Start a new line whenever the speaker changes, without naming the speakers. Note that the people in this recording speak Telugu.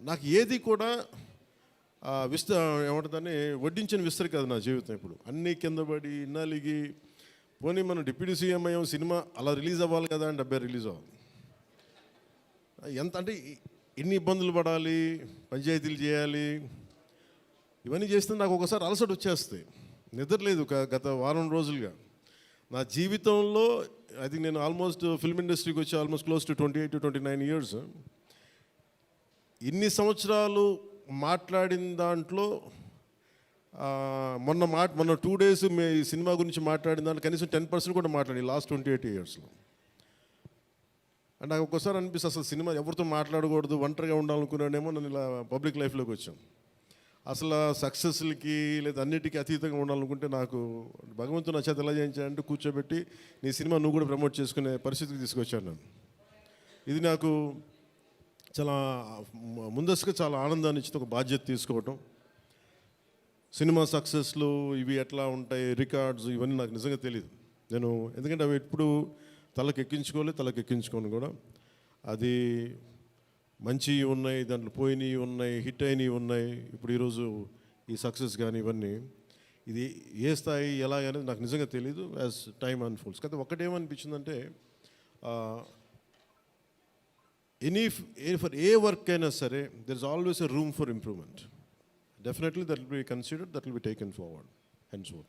నాకు ఏది కూడా ఏమంటుందని వడ్డించిన విస్తరి కాదు నా జీవితం. ఇప్పుడు అన్నీ కింద పడి నలిగి పోనీ మనం డిప్యూటీ సీఎం అయ్యాం, సినిమా అలా రిలీజ్ అవ్వాలి కదా అని 70 రిలీజ్ అవ్వాలి. ఎంత అంటే ఎన్ని ఇబ్బందులు పడాలి, పంచాయతీలు చేయాలి, ఇవన్నీ చేస్తే నాకు ఒకసారి అలసట వచ్చేస్తాయి. నిద్రలేదు గత వారం రోజులుగా. నా జీవితంలో అది నేను ఆల్మోస్ట్ ఫిల్మ్ ఇండస్ట్రీకి వచ్చి almost close to 28 to 29 years. ఇన్ని సంవత్సరాలు మాట్లాడిన దాంట్లో మొన్న 2 days ఈ సినిమా గురించి మాట్లాడిన దాంట్లో కనీసం 10% కూడా మాట్లాడి లాస్ట్ 28 ఇయర్స్లో. అంటే నాకు ఒక్కోసారి అనిపిస్తుంది అసలు సినిమా ఎవరితో మాట్లాడకూడదు, ఒంటరిగా ఉండాలనుకున్నానేమో. నన్ను ఇలా పబ్లిక్ లైఫ్లోకి వచ్చాం. అసలు సక్సెస్లకి లేదా అన్నిటికీ అతీతంగా ఉండాలనుకుంటే నాకు భగవంతుడు నా చేత ఎలా చేయించాడంటే కూర్చోబెట్టి నీ సినిమా నువ్వు కూడా ప్రమోట్ చేసుకునే పరిస్థితికి తీసుకొచ్చాను నేను. ఇది నాకు చాలా ముందస్తుగా చాలా ఆనందాన్ని ఇచ్చింది. ఒక బాధ్యత తీసుకోవటం, సినిమా సక్సెస్లు ఇవి ఎట్లా ఉంటాయి, రికార్డ్స్ ఇవన్నీ నాకు నిజంగా తెలియదు. నేను ఎందుకంటే అవి ఎప్పుడు తలకెక్కించుకోను కూడా. అది మంచి ఉన్నాయి, దాంట్లో పోయినవి ఉన్నాయి, హిట్ అయినవి ఉన్నాయి. ఇప్పుడు ఈరోజు ఈ సక్సెస్ కానీ ఇవన్నీ ఇది ఏ స్థాయి ఎలా అనేది నాకు నిజంగా తెలీదు యాజ్ టైమ్ అన్ఫోల్డ్స్. కానీ ఒకటేమనిపించిందంటే ఫర్ ఏ వర్క్ అయినా సరే there is always a room for improvement. Definitely that will be considered, that will be taken forward and so